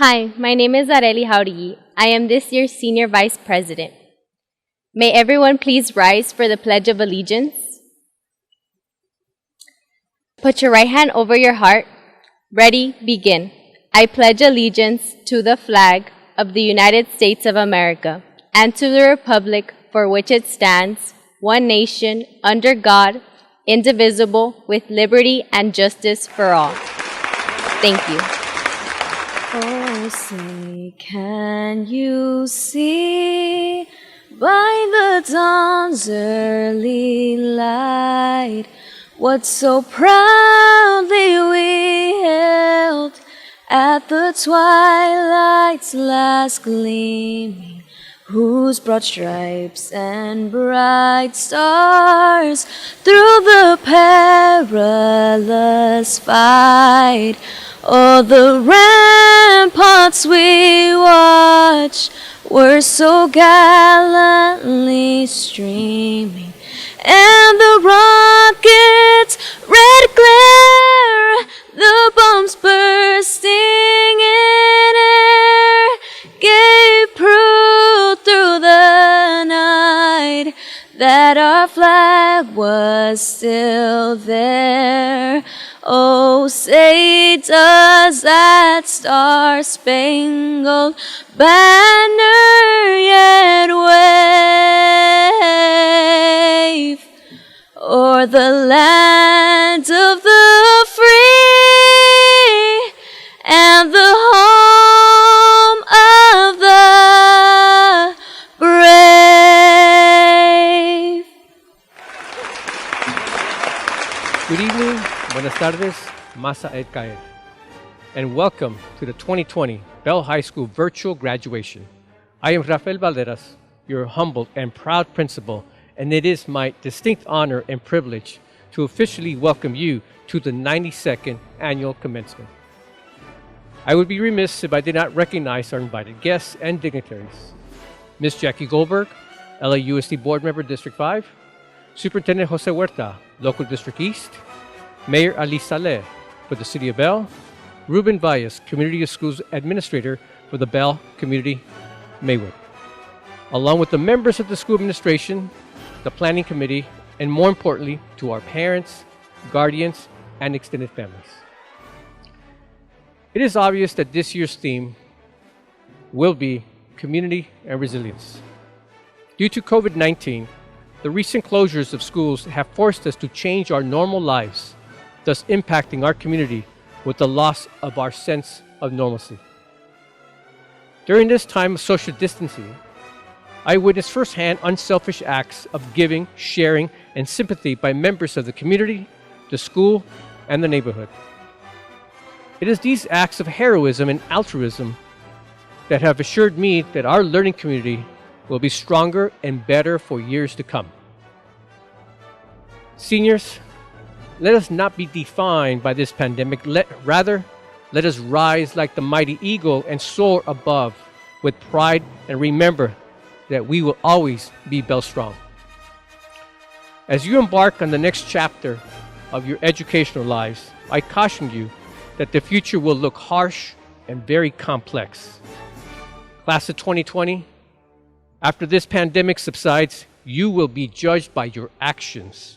Hi, my name is Areli Jauregui. I am this year's Senior Vice President. May everyone please rise for the Pledge of Allegiance. Put your right hand over your heart. Ready, begin. I pledge allegiance to the flag of the United States of America and to the republic for which it stands, one nation, under God, indivisible, with liberty and justice for all. Thank you. Oh, say, can you see by the dawn's early light what so proudly we hailed at the twilight's last gleaming, whose broad stripes and bright stars through the perilous fight all the ramparts we watched were so gallantly streaming, and the rocket's red glare, the bombs bursting in air, gave proof through the night that our flag was still there. Oh, say does that star-spangled banner yet wave o'er the land of the free and the home of the brave? Good evening, buenas tardes, masa et kaed, and welcome to the 2020 Bell High School virtual graduation. I am Rafael Valderas, your humble and proud principal, and it is my distinct honor and privilege to officially welcome you to the 92nd annual commencement. I would be remiss if I did not recognize our invited guests and dignitaries. Ms. Jackie Goldberg, LAUSD Board Member, District 5, Superintendent Jose Huerta, Local District East, Mayor Ali Saleh for the City of Bell, Ruben Valles, Community Schools Administrator for the Bell Community Maywood, along with the members of the school administration, the planning committee, and more importantly, to our parents, guardians, and extended families. It is obvious that this year's theme will be community and resilience. Due to COVID-19, the recent closures of schools have forced us to change our normal lives, thus impacting our community with the loss of our sense of normalcy. During this time of social distancing, I witnessed firsthand unselfish acts of giving, sharing, and sympathy by members of the community, the school, and the neighborhood. It is these acts of heroism and altruism that have assured me that our learning community will be stronger and better for years to come. Seniors, let us not be defined by this pandemic. Rather, let us rise like the mighty eagle and soar above with pride, and remember that we will always be Bell Strong. As you embark on the next chapter of your educational lives, I caution you that the future will look harsh and very complex. Class of 2020, after this pandemic subsides, you will be judged by your actions.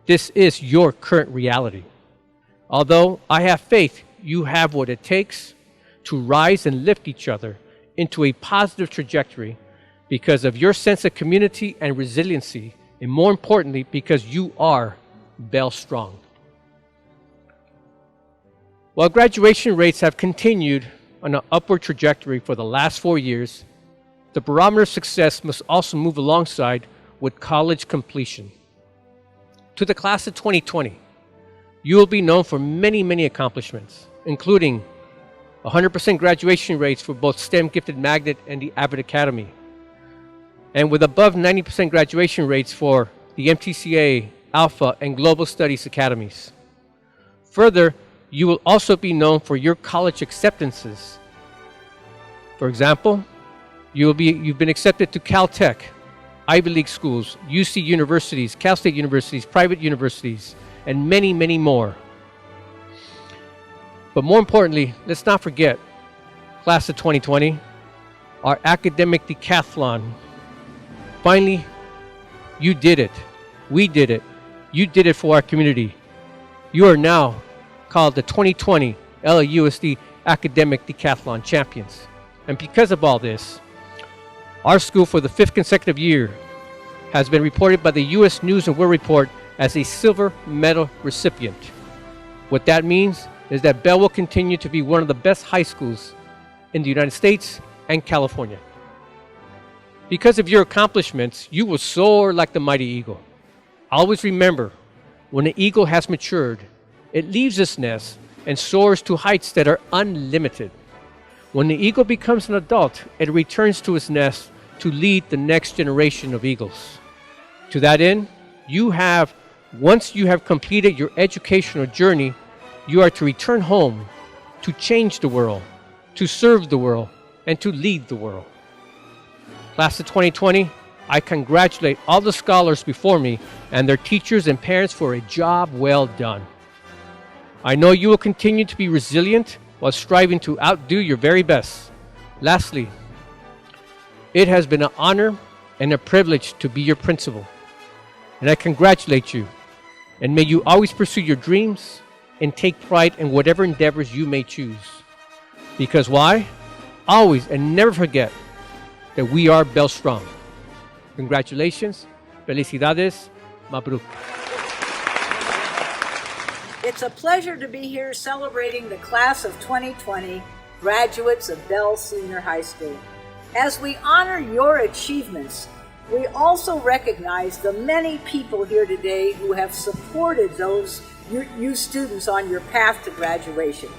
This is your current reality. Although I have faith you have what it takes to rise and lift each other into a positive trajectory because of your sense of community and resiliency, and more importantly, because you are Bell Strong. While graduation rates have continued on an upward trajectory for the last 4 years, the barometer of success must also move alongside with college completion. To the class of 2020, you will be known for many, many accomplishments, including 100% graduation rates for both STEM Gifted Magnet and the Abbott Academy, and with above 90% graduation rates for the MTCA, Alpha, and Global Studies Academies. Further, you will also be known for your college acceptances. For example, you've been accepted to Caltech, Ivy League schools, UC universities, Cal State universities, private universities, and many, many more. But more importantly, let's not forget, Class of 2020, our academic decathlon. Finally, you did it. We did it. You did it for our community. You are now called the 2020 LAUSD Academic Decathlon Champions. And because of all this, our school for the 5th consecutive year has been reported by the U.S. News and World Report as a silver medal recipient. What that means is that Bell will continue to be one of the best high schools in the United States and California. Because of your accomplishments, you will soar like the mighty eagle. Always remember, when an eagle has matured, it leaves its nest and soars to heights that are unlimited. When the eagle becomes an adult, it returns to its nest to lead the next generation of eagles. To that end, once you have completed your educational journey, you are to return home to change the world, to serve the world, and to lead the world. Class of 2020, I congratulate all the scholars before me and their teachers and parents for a job well done. I know you will continue to be resilient while striving to outdo your very best. Lastly, it has been an honor and a privilege to be your principal, and I congratulate you, and may you always pursue your dreams and take pride in whatever endeavors you may choose. Because why? Always and never forget that we are Bell Strong. Congratulations. Felicidades. Mabruk. It's a pleasure to be here celebrating the class of 2020 graduates of Bell Senior High School. As we honor your achievements, we also recognize the many people here today who have supported you students on your path to graduation.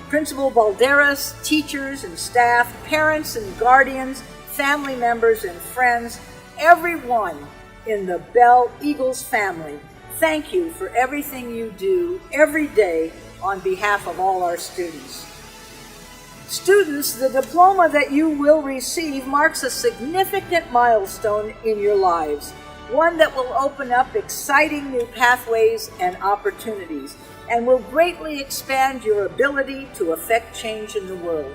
Principal Balderas, teachers and staff, parents and guardians, family members and friends, everyone in the Bell Eagles family, thank you for everything you do every day on behalf of all our students. Students, the diploma that you will receive marks a significant milestone in your lives, one that will open up exciting new pathways and opportunities, and will greatly expand your ability to affect change in the world.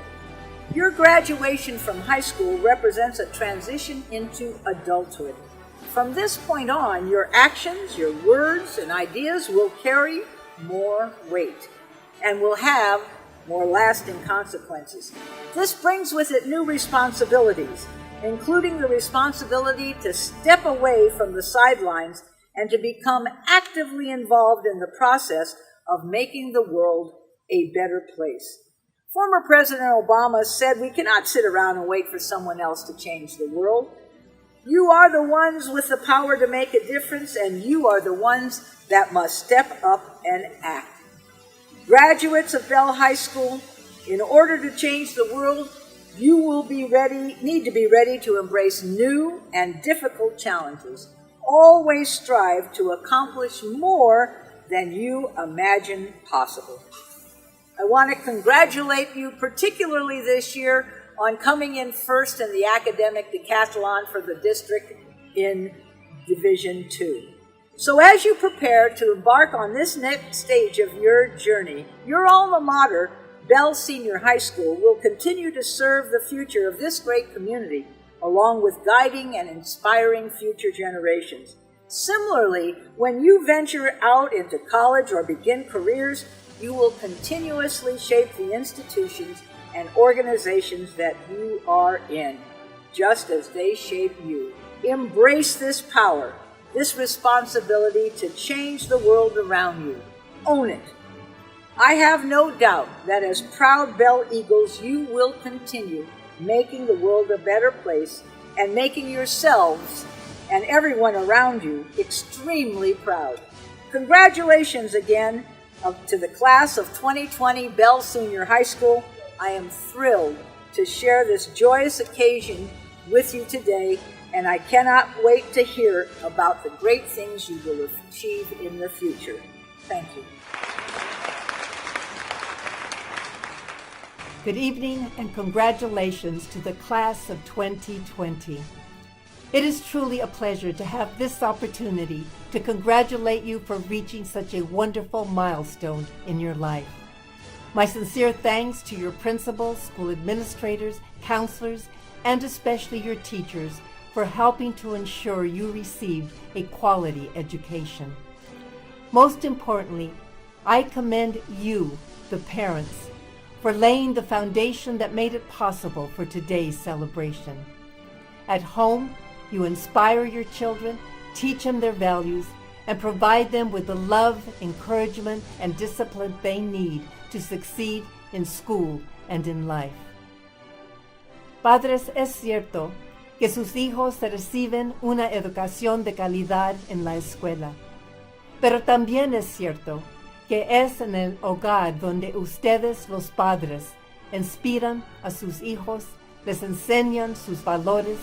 Your graduation from high school represents a transition into adulthood. From this point on, your actions, your words, and ideas will carry more weight and will have more lasting consequences. This brings with it new responsibilities, including the responsibility to step away from the sidelines and to become actively involved in the process of making the world a better place. Former President Obama said we cannot sit around and wait for someone else to change the world. You are the ones with the power to make a difference, and you are the ones that must step up and act. Graduates of Bell High School, in order to change the world, you will need to be ready to embrace new and difficult challenges. Always strive to accomplish more than you imagine possible. I want to congratulate you particularly this year on coming in first in the academic decathlon for the district in Division 2. So as you prepare to embark on this next stage of your journey, your alma mater, Bell Senior High School, will continue to serve the future of this great community, along with guiding and inspiring future generations. Similarly, when you venture out into college or begin careers, you will continuously shape the institutions and organizations that you are in, just as they shape you. Embrace this power, this responsibility to change the world around you. Own it. I have no doubt that as proud Bell Eagles, you will continue making the world a better place and making yourselves and everyone around you extremely proud. Congratulations again to the class of 2020 Bell Senior High School. I am thrilled to share this joyous occasion with you today, and I cannot wait to hear about the great things you will achieve in the future. Thank you. Good evening and congratulations to the class of 2020. It is truly a pleasure to have this opportunity to congratulate you for reaching such a wonderful milestone in your life. My sincere thanks to your principals, school administrators, counselors, and especially your teachers for helping to ensure you received a quality education. Most importantly, I commend you, the parents, for laying the foundation that made it possible for today's celebration. At home, you inspire your children, teach them their values, and provide them with the love, encouragement, and discipline they need to succeed in school and in life. Padres, es cierto que sus hijos reciben una educación de calidad en la escuela, pero también es cierto que es en el hogar donde ustedes, los padres, inspiran a sus hijos, les enseñan sus valores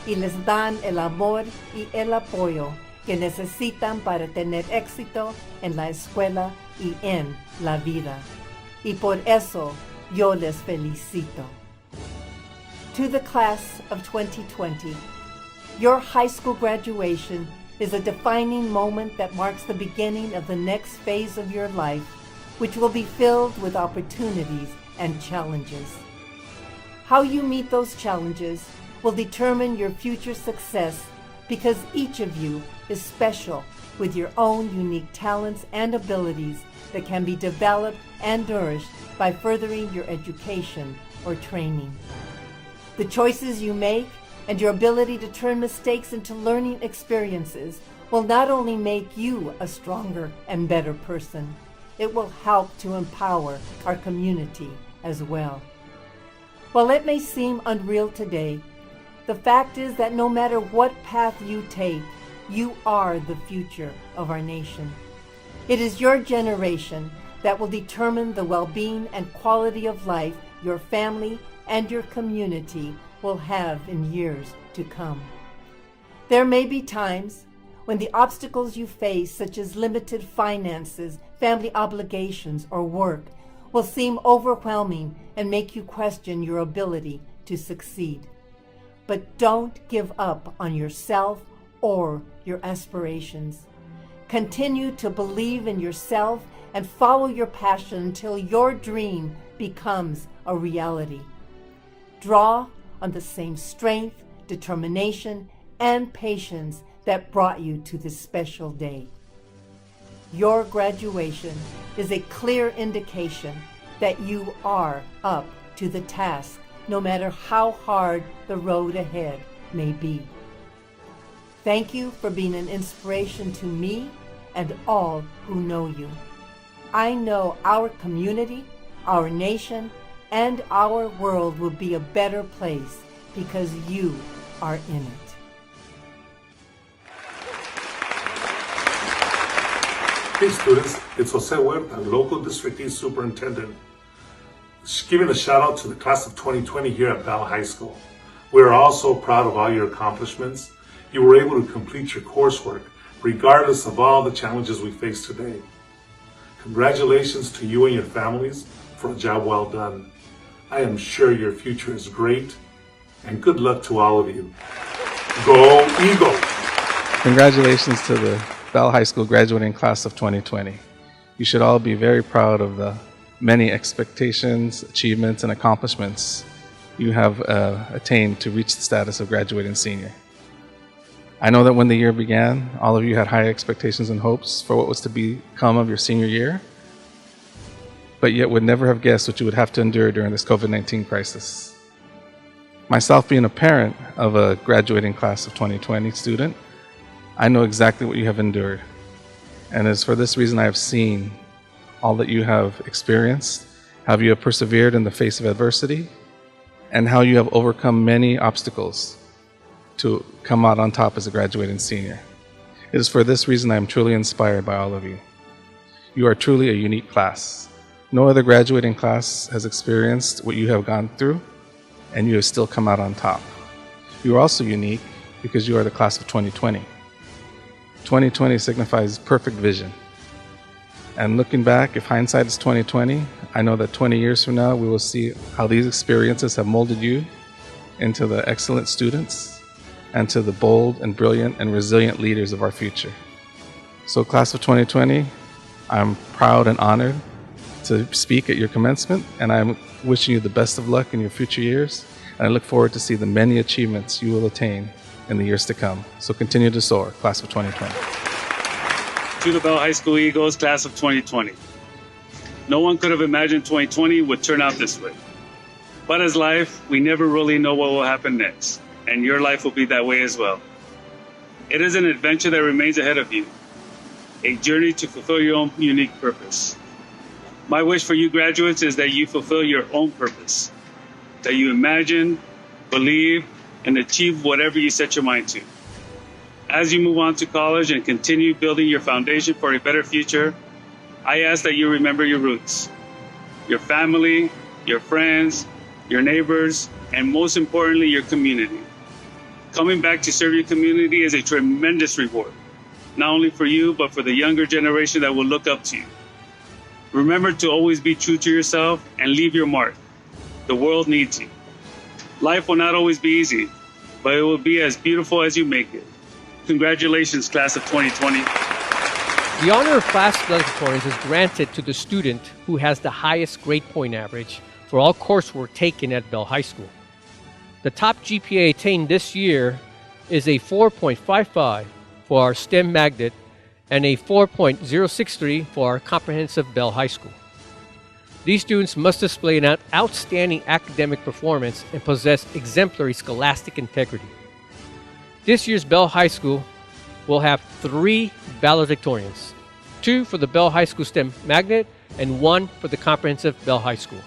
y les dan el amor y el apoyo que necesitan para tener éxito en la escuela y en la vida. Y por eso yo les felicito. To the class of 2020, your high school graduation is a defining moment that marks the beginning of the next phase of your life, which will be filled with opportunities and challenges. How you meet those challenges will determine your future success because each of you is special with your own unique talents and abilities that can be developed and nourished by furthering your education or training. The choices you make and your ability to turn mistakes into learning experiences will not only make you a stronger and better person, it will help to empower our community as well. While it may seem unreal today, the fact is that no matter what path you take, you are the future of our nation. It is your generation that will determine the well-being and quality of life your family and your community will have in years to come. There may be times when the obstacles you face, such as limited finances, family obligations, or work, will seem overwhelming and make you question your ability to succeed. But don't give up on yourself or your aspirations. Continue to believe in yourself and follow your passion until your dream becomes a reality. Draw on the same strength, determination, and patience that brought you to this special day. Your graduation is a clear indication that you are up to the task, no matter how hard the road ahead may be. Thank you for being an inspiration to me and all who know you. I know our community, our nation, and our world will be a better place because you are in it. Hey students, it's Jose Huerta, local district East superintendent, giving a shout out to the class of 2020 here at Bell High School. We are all so proud of all your accomplishments. You were able to complete your coursework regardless of all the challenges we face today. Congratulations to you and your families for a job well done. I am sure your future is great, and good luck to all of you. Go Eagles! Congratulations to the Bell High School graduating class of 2020. You should all be very proud of the many expectations, achievements, and accomplishments you have attained to reach the status of graduating senior. I know that when the year began, all of you had high expectations and hopes for what was to become of your senior year, but yet would never have guessed what you would have to endure during this COVID-19 crisis. Myself being a parent of a graduating class of 2020 student, I know exactly what you have endured. And it's for this reason I have seen all that you have experienced, how you have persevered in the face of adversity, and how you have overcome many obstacles to come out on top as a graduating senior. It is for this reason I am truly inspired by all of you. You are truly a unique class. No other graduating class has experienced what you have gone through, and you have still come out on top. You are also unique because you are the class of 2020. 2020 signifies perfect vision. And looking back, if hindsight is 2020, I know that 20 years from now, we will see how these experiences have molded you into the excellent students and to the bold and brilliant and resilient leaders of our future. So class of 2020, I'm proud and honored to speak at your commencement, and I'm wishing you the best of luck in your future years. And I look forward to see the many achievements you will attain in the years to come. So continue to soar, class of 2020. To the Bell High School Eagles, class of 2020. No one could have imagined 2020 would turn out this way. But as life, we never really know what will happen next, and your life will be that way as well. It is an adventure that remains ahead of you, a journey to fulfill your own unique purpose. My wish for you graduates is that you fulfill your own purpose, that you imagine, believe, and achieve whatever you set your mind to. As you move on to college and continue building your foundation for a better future, I ask that you remember your roots, your family, your friends, your neighbors, and most importantly, your community. Coming back to serve your community is a tremendous reward, not only for you, but for the younger generation that will look up to you. Remember to always be true to yourself and leave your mark. The world needs you. Life will not always be easy, but it will be as beautiful as you make it. Congratulations, class of 2020. The honor of class valedictorians is granted to the student who has the highest grade point average for all coursework taken at Bell High School. The top GPA attained this year is a 4.55 for our STEM magnet and a 4.063 for our comprehensive Bell High School. These students must display an outstanding academic performance and possess exemplary scholastic integrity. This year's Bell High School will have 3 valedictorians, 2 for the Bell High School STEM magnet and 1 for the comprehensive Bell High School.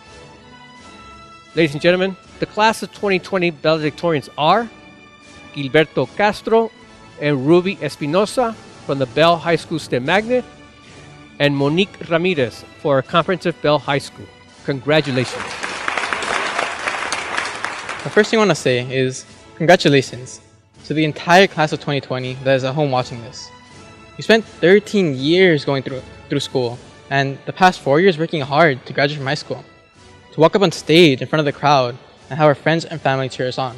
Ladies and gentlemen, the class of 2020 valedictorians are Gilberto Castro and Ruby Espinosa from the Bell High School STEM magnet, and Monique Ramirez for our comprehensive Bell High School. Congratulations. The first thing I want to say is congratulations to the entire class of 2020 that is at home watching this. You spent 13 years going through school, and the past 4 years working hard to graduate from high school, to walk up on stage in front of the crowd and have our friends and family cheer us on.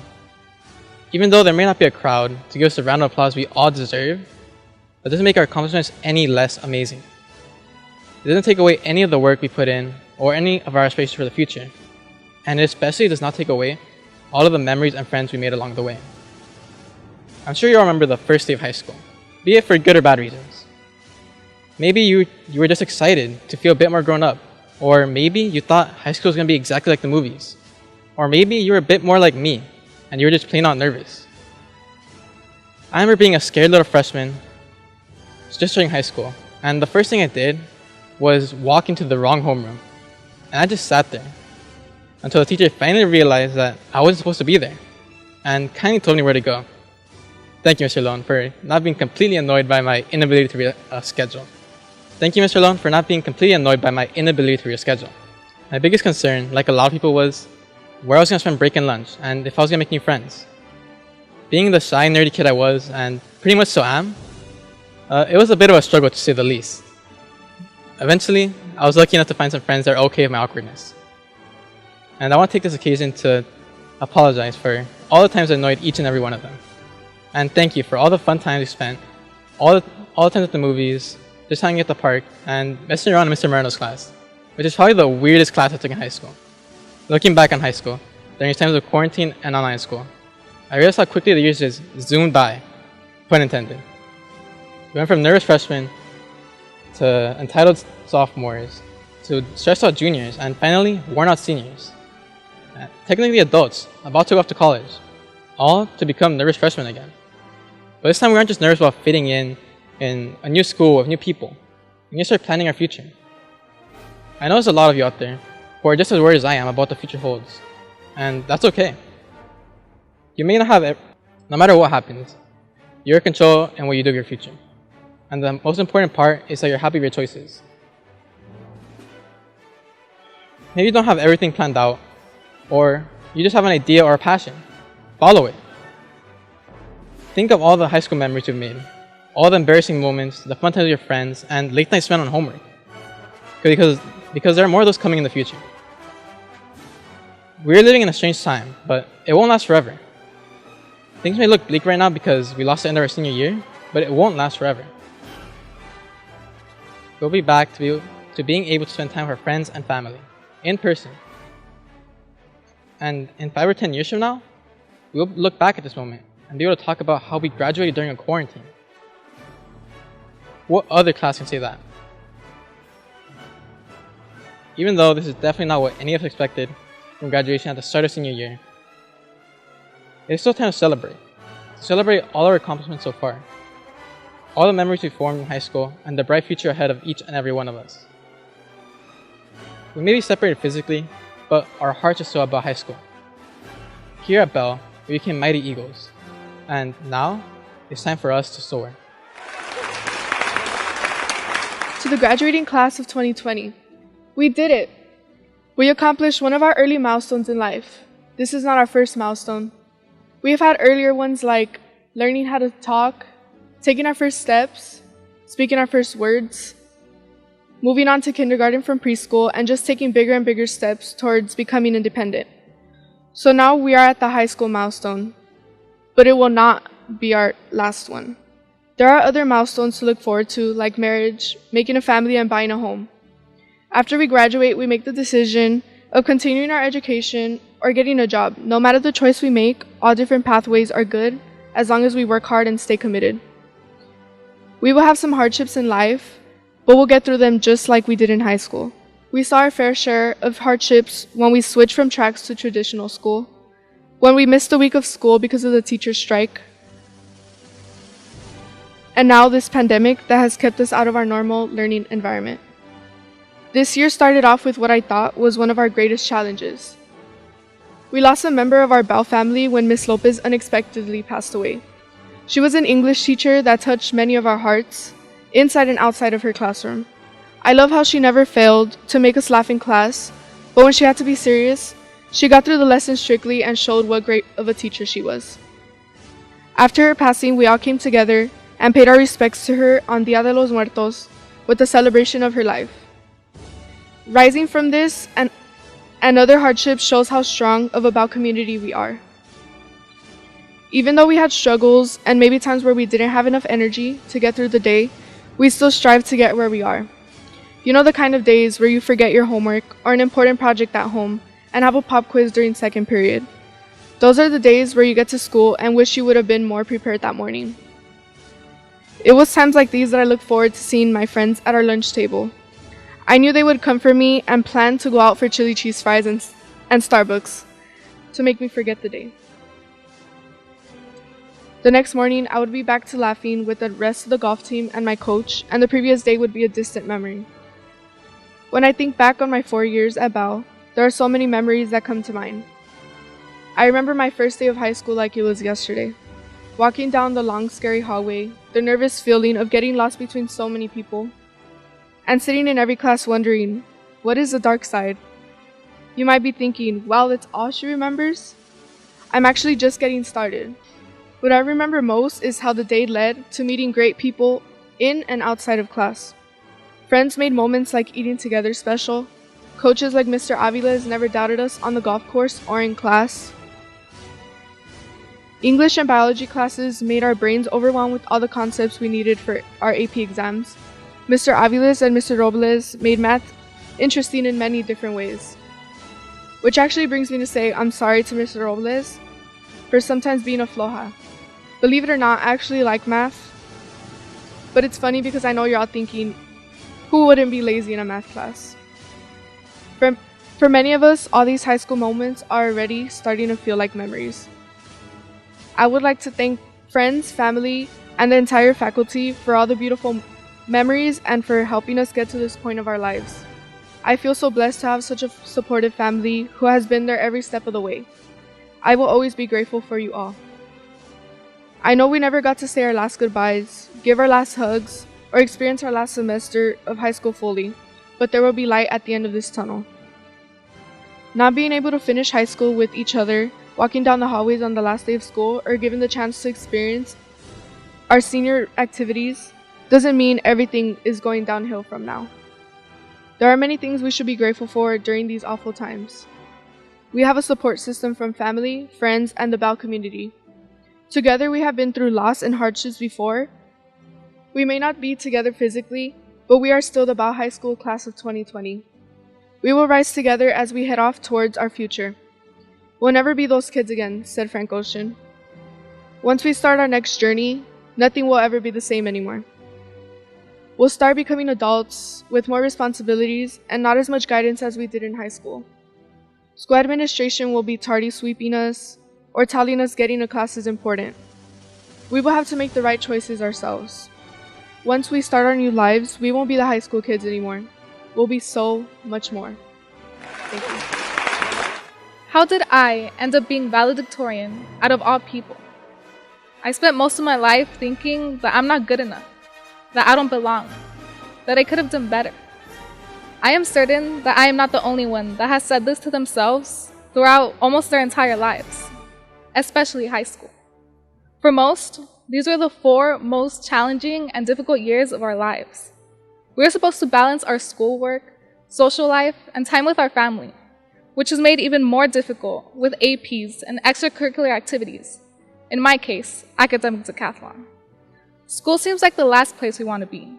Even though there may not be a crowd to give us the round of applause we all deserve, that doesn't make our accomplishments any less amazing. It doesn't take away any of the work we put in or any of our aspirations for the future, and it especially does not take away all of the memories and friends we made along the way. I'm sure you all remember the first day of high school, be it for good or bad reasons. Maybe you were just excited to feel a bit more grown up, or maybe you thought high school was going to be exactly like the movies, or maybe you were a bit more like me and you were just plain out nervous. I remember being a scared little freshman just starting high school, and the first thing I did was walk into the wrong homeroom, and I just sat there until the teacher finally realized that I wasn't supposed to be there and kindly told me where to go. Thank you, Mr. Lone, for not being completely annoyed by my inability to reschedule. Thank you, Mr. Lone, for not being completely annoyed by my inability to reschedule. My biggest concern, like a lot of people, was where I was going to spend break and lunch and if I was going to make new friends. Being the shy, nerdy kid I was, and pretty much so am, it was a bit of a struggle to say the least. Eventually, I was lucky enough to find some friends that are okay with my awkwardness. And I want to take this occasion to apologize for all the times I annoyed each and every one of them. And thank you for all the fun times we spent, all the times at the movies, just hanging at the park, and messing around in Mr. Moreno's class, which is probably the weirdest class I took in high school. Looking back on high school, during times of quarantine and online school, I realized how quickly the years just zoomed by, pun intended. We went from nervous freshmen to entitled sophomores to stressed out juniors and finally worn out seniors. Technically adults, about to go off to college, all to become nervous freshmen again. But this time we aren't just nervous about fitting in a new school with new people. We need to start planning our future. I know there's a lot of you out there who are just as worried as I am about the future holds, and that's okay. You may not have, no matter what happens, you're in control in what you do with your future. And the most important part is that you're happy with your choices. Maybe you don't have everything planned out, or you just have an idea or a passion. Follow it. Think of all the high school memories you've made, all the embarrassing moments, the fun times with your friends, and late nights spent on homework. Because there are more of those coming in the future. We're living in a strange time, but it won't last forever. Things may look bleak right now because we lost the end of our senior year, but it won't last forever. We'll be back to to being able to spend time with our friends and family in person. And in 5 or 10 years from now, we'll look back at this moment and be able to talk about how we graduated during a quarantine. What other class can say that? Even though this is definitely not what any of us expected from graduation at the start of senior year, it's still time to celebrate. To celebrate all our accomplishments so far, all the memories we formed in high school, and the bright future ahead of each and every one of us. We may be separated physically, but our hearts are still about high school. Here at Bell, we became mighty eagles, and now it's time for us to soar. To the graduating class of 2020, we did it! We accomplished one of our early milestones in life. This is not our first milestone. We have had earlier ones like learning how to talk, taking our first steps, speaking our first words, moving on to kindergarten from preschool, and just taking bigger and bigger steps towards becoming independent. So now we are at the high school milestone, but it will not be our last one. There are other milestones to look forward to, like marriage, making a family, and buying a home. After we graduate, we make the decision of continuing our education or getting a job. No matter the choice we make, all different pathways are good as long as we work hard and stay committed. We will have some hardships in life, but we'll get through them just like we did in high school. We saw our fair share of hardships when we switched from tracks to traditional school, when we missed a week of school because of the teacher's strike, and now this pandemic that has kept us out of our normal learning environment. This year started off with what I thought was one of our greatest challenges. We lost a member of our Bell family when Miss Lopez unexpectedly passed away. She was an English teacher that touched many of our hearts, inside and outside of her classroom. I love how she never failed to make us laugh in class, but when she had to be serious, she got through the lesson strictly and showed what great of a teacher she was. After her passing, we all came together and paid our respects to her on Dia de los Muertos with the celebration of her life. Rising from this and other hardships shows how strong of a Bell community we are. Even though we had struggles and maybe times where we didn't have enough energy to get through the day, we still strive to get where we are. You know, the kind of days where you forget your homework or an important project at home and have a pop quiz during second period. Those are the days where you get to school and wish you would have been more prepared that morning. It was times like these that I look forward to seeing my friends at our lunch table. I knew they would come for me and plan to go out for chili cheese fries and Starbucks to make me forget the day. The next morning, I would be back to laughing with the rest of the golf team and my coach, and the previous day would be a distant memory. When I think back on my 4 years at Bell, there are so many memories that come to mind. I remember my first day of high school like it was yesterday. Walking down the long, scary hallway, the nervous feeling of getting lost between so many people, and sitting in every class wondering, what is the dark side? You might be thinking, wow, that's all she remembers? I'm actually just getting started. What I remember most is how the day led to meeting great people in and outside of class. Friends made moments like eating together special. Coaches like Mr. Aviles never doubted us on the golf course or in class. English and biology classes made our brains overwhelmed with all the concepts we needed for our AP exams. Mr. Aviles and Mr. Robles made math interesting in many different ways. Which actually brings me to say I'm sorry to Mr. Robles for sometimes being a floja. Believe it or not, I actually like math. But it's funny because I know you're all thinking, who wouldn't be lazy in a math class? For many of us, all these high school moments are already starting to feel like memories. I would like to thank friends, family, and the entire faculty for all the beautiful memories and for helping us get to this point of our lives. I feel so blessed to have such a supportive family who has been there every step of the way. I will always be grateful for you all. I know we never got to say our last goodbyes, give our last hugs, or experience our last semester of high school fully, but there will be light at the end of this tunnel. Not being able to finish high school with each other, walking down the hallways on the last day of school, or given the chance to experience our senior activities doesn't mean everything is going downhill from now. There are many things we should be grateful for during these awful times. We have a support system from family, friends, and the Bell community. Together we have been through loss and hardships before. We may not be together physically, but we are still the Bell High School class of 2020. We will rise together as we head off towards our future. We'll never be those kids again, said Frank Ocean. Once we start our next journey, nothing will ever be the same anymore. We'll start becoming adults with more responsibilities and not as much guidance as we did in high school. School administration will be tardy sweeping us or telling us getting a class is important. We will have to make the right choices ourselves. Once we start our new lives, we won't be the high school kids anymore. We'll be so much more. Thank you. How did I end up being valedictorian out of all people? I spent most of my life thinking that I'm not good enough, that I don't belong, that I could have done better. I am certain that I am not the only one that has said this to themselves throughout almost their entire lives, especially high school. For most, these were the 4 most challenging and difficult years of our lives. We were supposed to balance our schoolwork, social life, and time with our family, which was made even more difficult with APs and extracurricular activities. In my case, academic decathlon. School seems like the last place we want to be.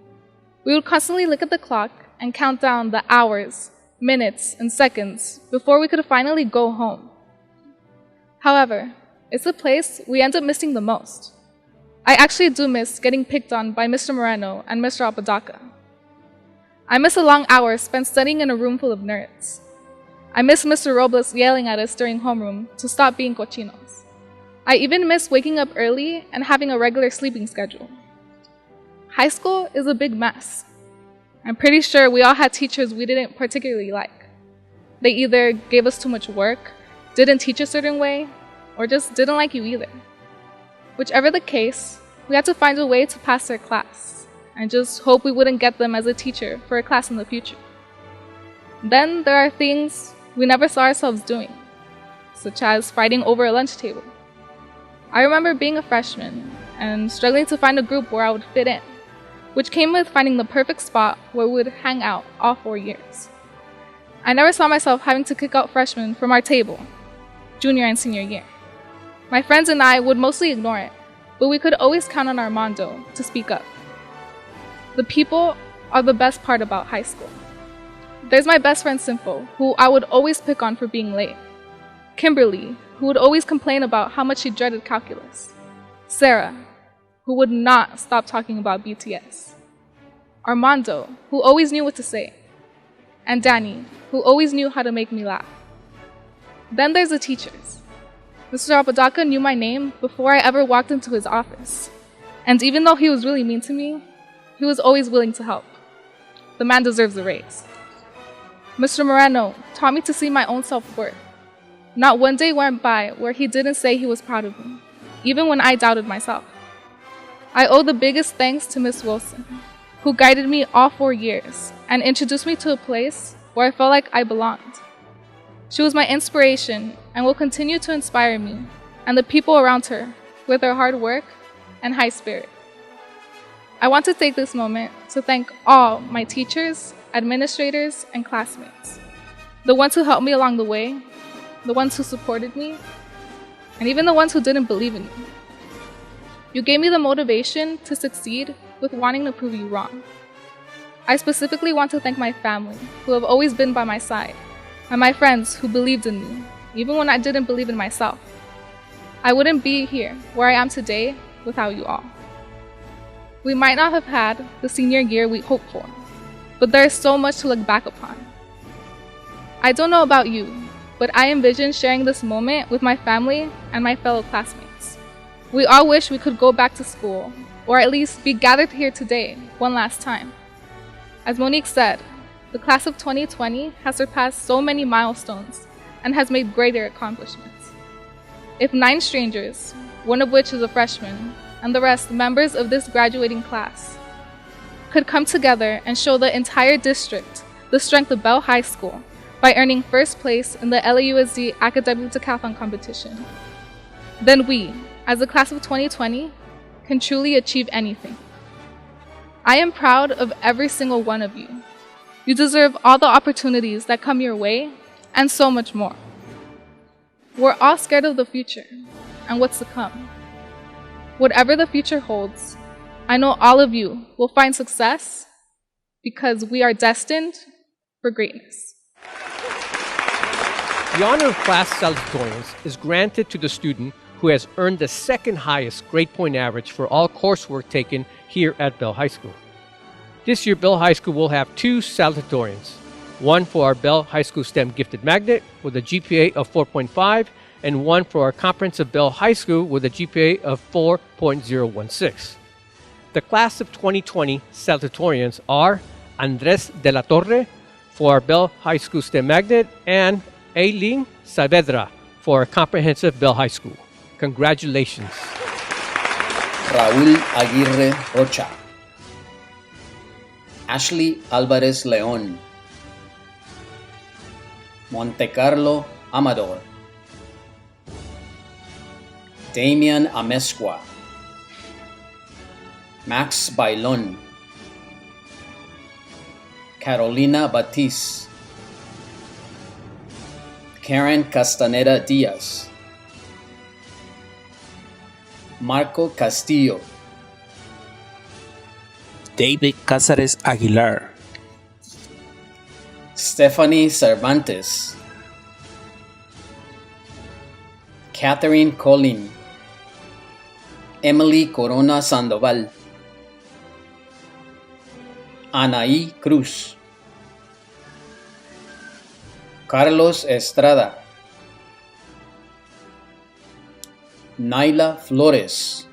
We would constantly look at the clock and count down the hours, minutes, and seconds before we could finally go home. However, it's the place we end up missing the most. I actually do miss getting picked on by Mr. Moreno and Mr. Apodaca. I miss the long hours spent studying in a room full of nerds. I miss Mr. Robles yelling at us during homeroom to stop being cochinos. I even miss waking up early and having a regular sleeping schedule. High school is a big mess. I'm pretty sure we all had teachers we didn't particularly like. They either gave us too much work, didn't teach a certain way, or just didn't like you either. Whichever the case, we had to find a way to pass their class, and just hope we wouldn't get them as a teacher for a class in the future. Then there are things we never saw ourselves doing, such as fighting over a lunch table. I remember being a freshman and struggling to find a group where I would fit in, which came with finding the perfect spot where we would hang out all 4 years. I never saw myself having to kick out freshmen from our table, junior and senior year. My friends and I would mostly ignore it, but we could always count on Armando to speak up. The people are the best part about high school. There's my best friend Simpo, who I would always pick on for being late. Kimberly, who would always complain about how much she dreaded calculus. Sarah, who would not stop talking about BTS. Armando, who always knew what to say. And Danny, who always knew how to make me laugh. Then there's the teachers. Mr. Apodaca knew my name before I ever walked into his office. And even though he was really mean to me, he was always willing to help. The man deserves a raise. Mr. Moreno taught me to see my own self-worth. Not one day went by where he didn't say he was proud of me, even when I doubted myself. I owe the biggest thanks to Miss Wilson, who guided me all 4 years and introduced me to a place where I felt like I belonged. She was my inspiration and will continue to inspire me and the people around her with her hard work and high spirit. I want to take this moment to thank all my teachers, administrators, and classmates, the ones who helped me along the way, the ones who supported me, and even the ones who didn't believe in me. You gave me the motivation to succeed with wanting to prove you wrong. I specifically want to thank my family, who have always been by my side, and my friends who believed in me, even when I didn't believe in myself. I wouldn't be here where I am today without you all. We might not have had the senior year we hoped for, but there is so much to look back upon. I don't know about you, but I envision sharing this moment with my family and my fellow classmates. We all wish we could go back to school, or at least be gathered here today one last time. As Monique said, the class of 2020 has surpassed so many milestones and has made greater accomplishments. If 9 strangers, one of which is a freshman, and the rest members of this graduating class, could come together and show the entire district the strength of Bell High School by earning first place in the LAUSD Academic Decathlon competition, then we, as the class of 2020, can truly achieve anything. I am proud of every single one of you. You deserve all the opportunities that come your way, and so much more. We're all scared of the future and what's to come. Whatever the future holds, I know all of you will find success because we are destined for greatness. The honor of class salutatorians is granted to the student who has earned the second highest grade point average for all coursework taken here at Bell High School. This year, Bell High School will have two salutatorians, one for our Bell High School STEM Gifted Magnet with a GPA of 4.5, and one for our Comprehensive Bell High School with a GPA of 4.016. The class of 2020 salutatorians are Andres de la Torre for our Bell High School STEM Magnet and Aileen Saavedra for our Comprehensive Bell High School. Congratulations. Raúl Aguirre Rocha, Ashley Álvarez León, Montecarlo Amador, Damian Amezcua, Max Bailón, Carolina Batiz, Karen Castaneda Díaz, Marco Castillo, David Cázares Aguilar, Stephanie Cervantes, Catherine Colin, Emily Corona Sandoval, Anaí Cruz, Carlos Estrada, Naila Flores,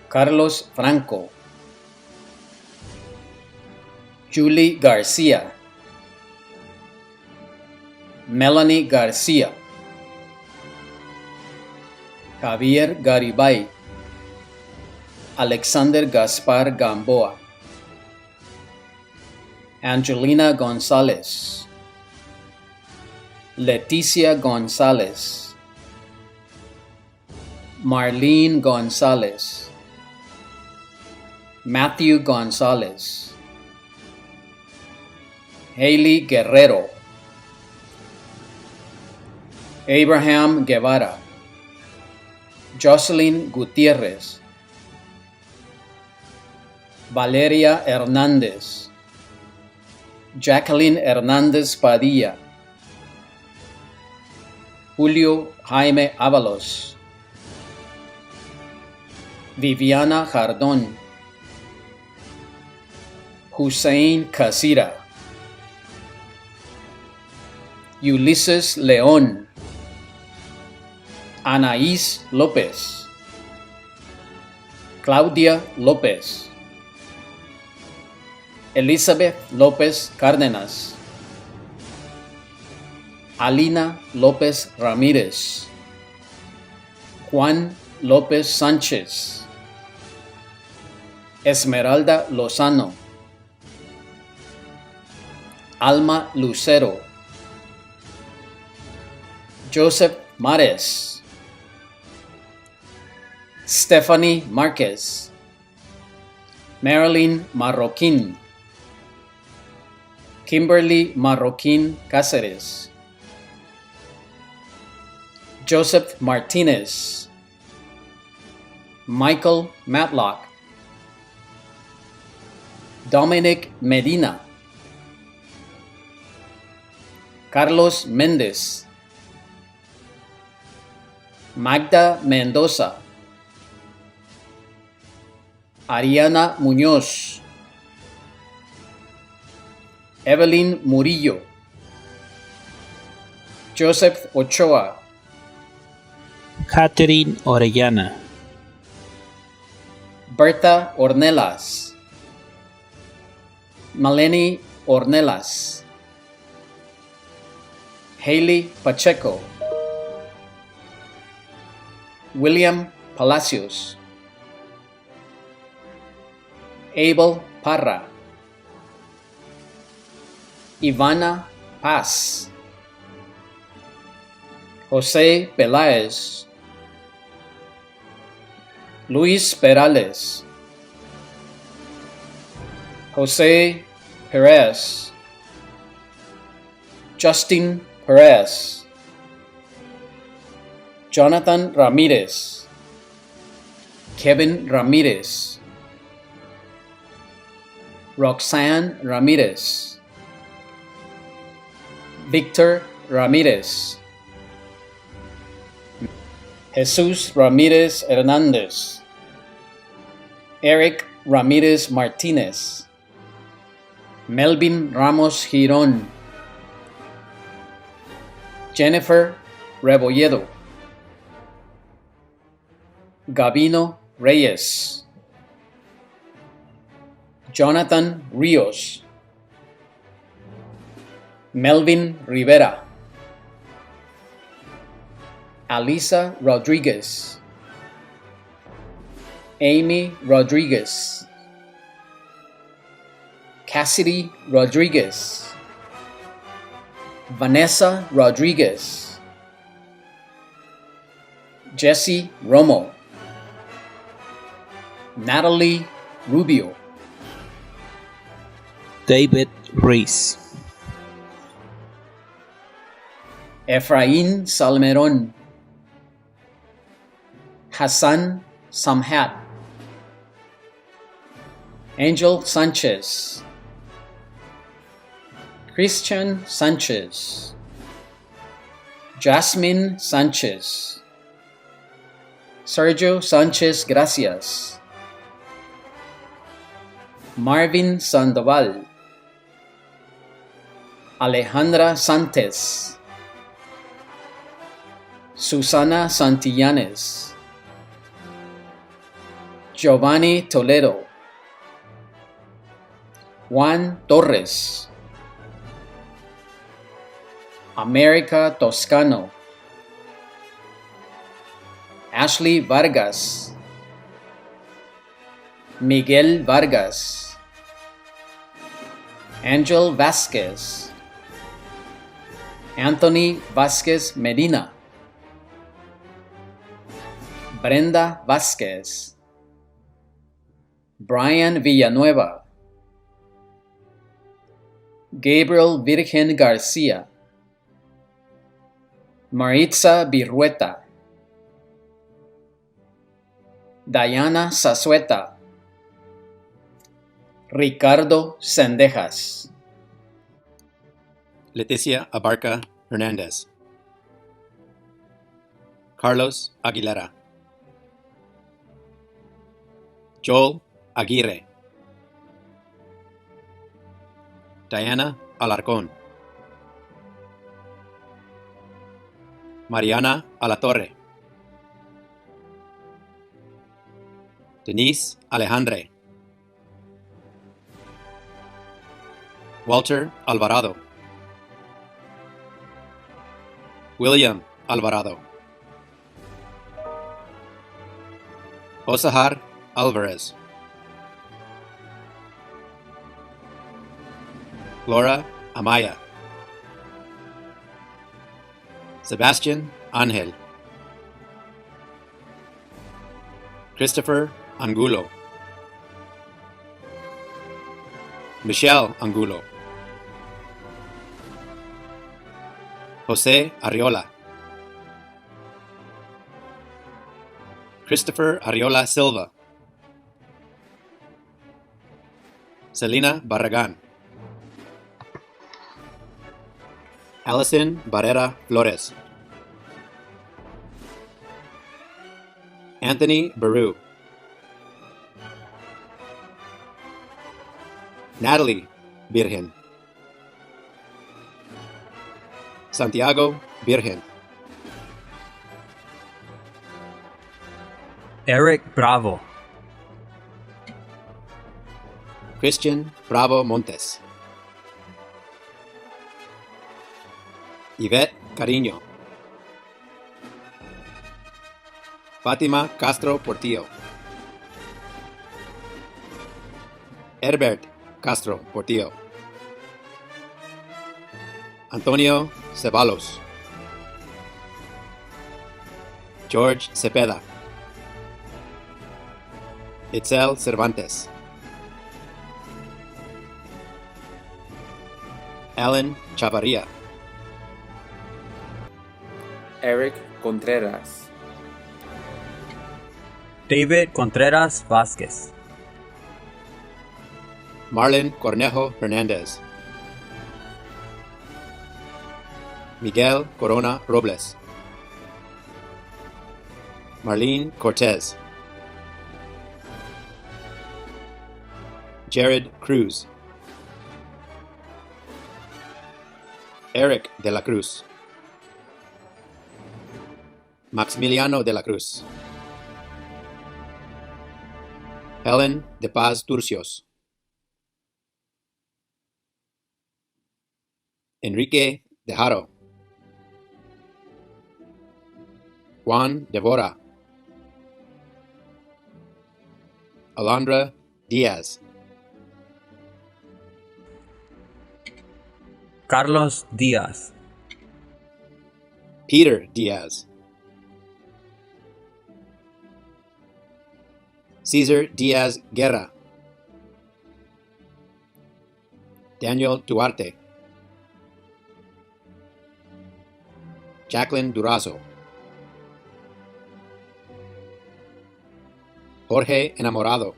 Carlos Franco, Julie Garcia, Melanie Garcia, Javier Garibay, Alexander Gaspar Gamboa, Angelina Gonzalez, Leticia Gonzalez, Marlene Gonzalez, Matthew Gonzalez, Haley Guerrero, Abraham Guevara, Jocelyn Gutierrez, Valeria Hernández, Jacqueline Hernández Padilla, Julio Jaime Ábalos, Viviana Jardón, Hussein Casira, Ulises León, Anaís López, Claudia López, Elizabeth López Cárdenas, Alina López Ramírez, Juan López Sánchez, Esmeralda Lozano, Alma Lucero, Joseph Mares, Stephanie Marquez, Marilyn Marroquín, Kimberly Marroquín Cáceres, Joseph Martinez, Michael Matlock, Dominic Medina, Carlos Méndez, Magda Mendoza, Ariana Muñoz, Evelyn Murillo, Joseph Ochoa, Catherine Orellana, Berta Ornelas, Maleni Ornelas, Haley Pacheco, William Palacios, Abel Parra, Ivana Paz, Jose Peláez, Luis Perales, Jose Perez, Justin Perez, Jonathan Ramirez, Kevin Ramirez, Roxanne Ramirez, Victor Ramirez, Jesus Ramirez Hernandez, Eric Ramirez Martinez, Melvin Ramos Giron, Jennifer Rebolledo, Gabino Reyes, Jonathan Rios, Melvin Rivera, Alisa Rodriguez, Amy Rodriguez, Cassidy Rodriguez, Vanessa Rodriguez, Jesse Romo, Natalie Rubio, David Reese, Efraín Salmerón, Hassan Samhat, Angel Sanchez, Christian Sanchez, Jasmine Sanchez, Sergio Sanchez Gracias, Marvin Sandoval, Alejandra Santos, Susana Santillanes, Giovanni Toledo, Juan Torres, America Toscano, Ashley Vargas, Miguel Vargas, Angel Vasquez, Anthony Vasquez Medina, Brenda Vasquez, Brian Villanueva, Gabriel Virgen Garcia, Maritza Birrueta, Diana Sazueta, Ricardo Sendejas, Leticia Abarca Hernandez, Carlos Aguilera, Joel Aguirre, Diana Alarcón, Mariana Alatorre, Denise Alejandre, Walter Alvarado, William Alvarado, Osahar Alvarez, Laura Amaya, Sebastian Angel, Christopher Angulo, Michelle Angulo, Jose Arriola, Christopher Arriola Silva, Selena Barragan, Allison Barrera Flores, Anthony Baru, Natalie Virgen, Santiago Virgen, Eric Bravo, Christian Bravo Montes, Yvette Cariño, Fátima Castro Portillo, Herbert Castro Portillo, Antonio Ceballos, George Cepeda, Itzel Cervantes, Alan Chavarria, Eric Contreras, David Contreras Vázquez, Marlon Cornejo Hernandez, Miguel Corona Robles, Marlene Cortez, Jared Cruz, Eric de la Cruz, Maximiliano de la Cruz, Helen de Paz Turcios, Enrique de Haro, Juan Devora, Alondra Diaz, Carlos Diaz, Peter Diaz, Cesar Diaz Guerra, Daniel Duarte, Jacqueline Durazo, Jorge Enamorado,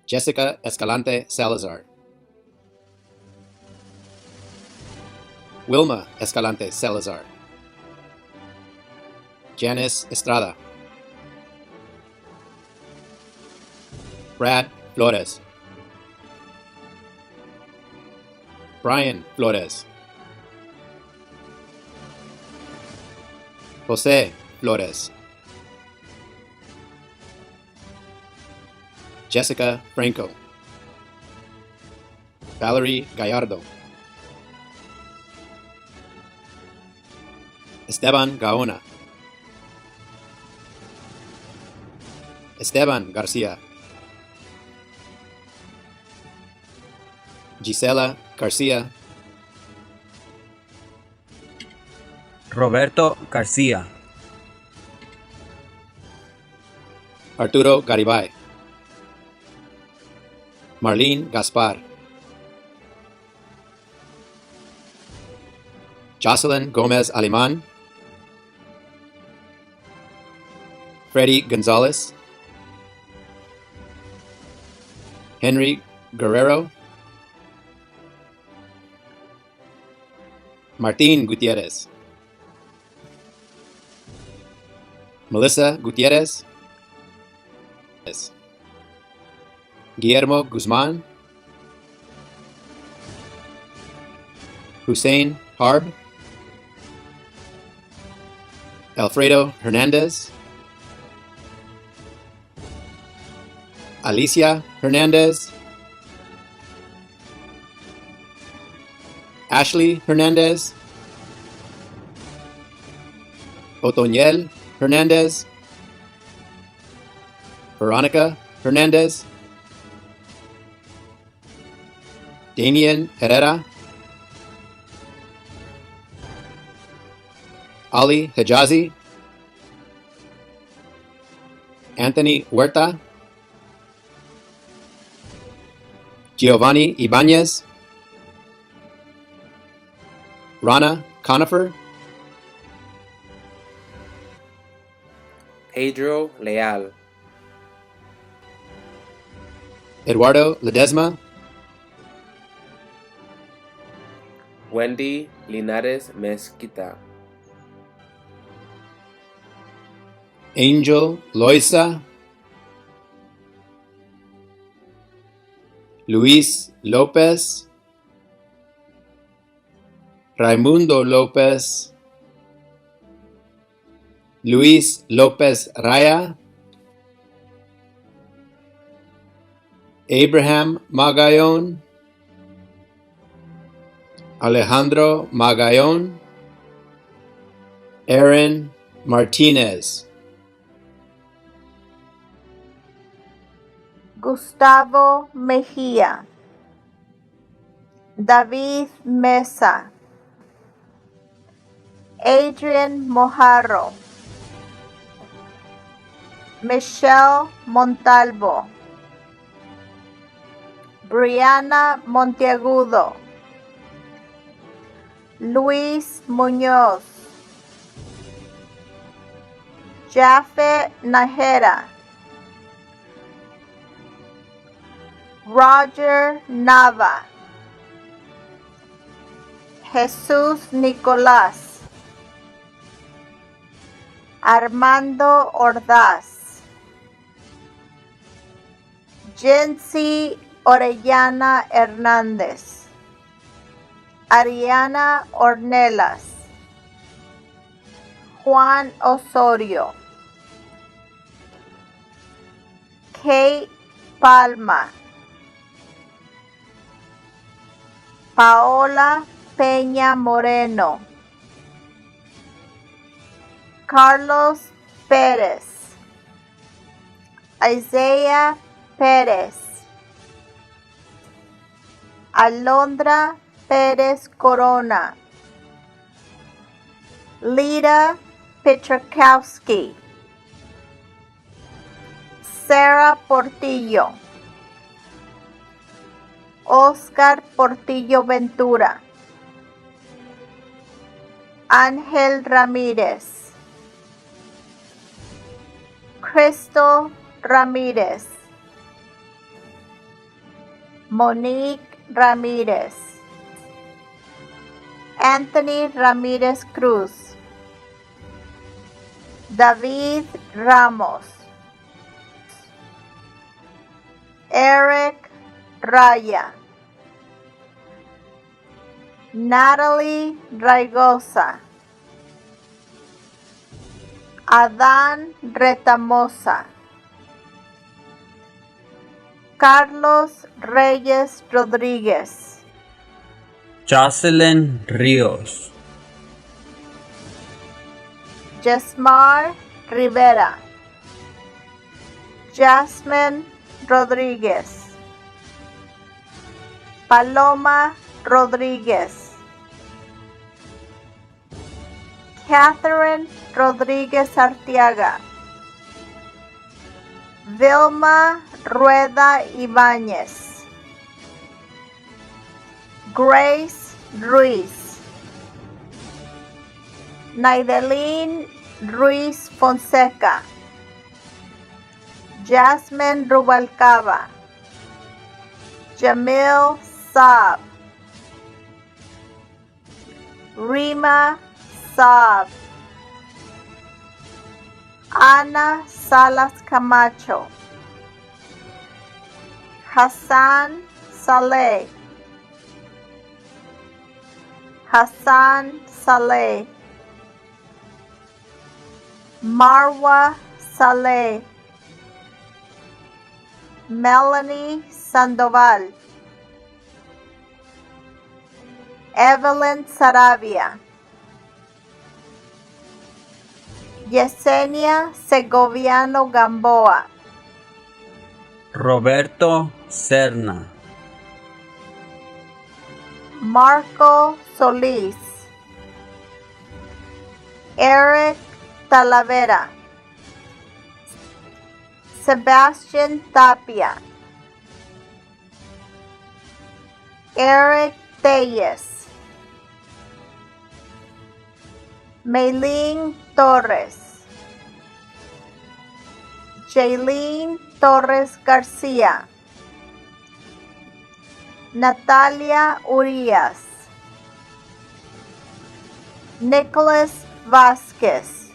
Jessica Escalante Salazar, Wilma Escalante Salazar, Janice Estrada, Brad Flores, Brian Flores, Jose Flores, Jessica Franco, Valerie Gallardo, Esteban Gaona, Esteban Garcia, Gisela Garcia, Roberto García, Arturo Garibay, Marlene Gaspar, Jocelyn Gomez Aliman, Freddy Gonzalez, Henry Guerrero, Martín Gutierrez, Melissa Gutierrez, Guillermo Guzman, Hussein Harb, Alfredo Hernandez, Alicia Hernandez, Ashley Hernandez, Otoniel Hernandez, Veronica Hernandez, Damian Herrera, Ali Hijazi, Anthony Huerta, Giovanni Ibanez, Rana Conifer, Pedro Leal, Eduardo Ledesma, Wendy Linares Mezquita, Angel Loiza, Luis Lopez, Raimundo Lopez, Luis Lopez Raya, Abraham Magallon, Alejandro Magallon, Aaron Martinez, Gustavo Mejía, David Mesa, Adrian Mojarro, Michelle Montalvo, Brianna Monteagudo, Luis Muñoz, Jaffe Najera, Roger Nava, Jesús Nicolás, Armando Ordaz, Jency Orellana Hernández, Ariana Ornelas, Juan Osorio, Kate Palma, Paola Peña Moreno, Carlos Pérez, Isaiah Pérez, Alondra Pérez Corona, Lita Petrakowski, Sarah Portillo, Oscar Portillo Ventura, Ángel Ramírez, Crystal Ramírez, Monique Ramírez, Anthony Ramírez Cruz, David Ramos, Eric Raya, Natalie Raigosa, Adán Retamosa, Carlos Reyes Rodríguez, Jocelyn Ríos, Jesmar Rivera, Jasmine Rodríguez, Paloma Rodríguez, Catherine Rodríguez Arteaga, Vilma Rueda Ibáñez, Grace Ruiz, Naidelin Ruiz Fonseca, Jasmine Rubalcaba, Jamil Saab, Rima Saab, Ana Salas Camacho, Hassan Saleh, Hassan Saleh, Marwa Saleh, Melanie Sandoval, Evelyn Saravia, Yesenia Segoviano Gamboa, Roberto Serna, Marco Solís, Eric Talavera, Sebastian Tapia, Eric Telles, Maylene Torres, Jaylene Torres García, Natalia Urias, Nicholas Vázquez,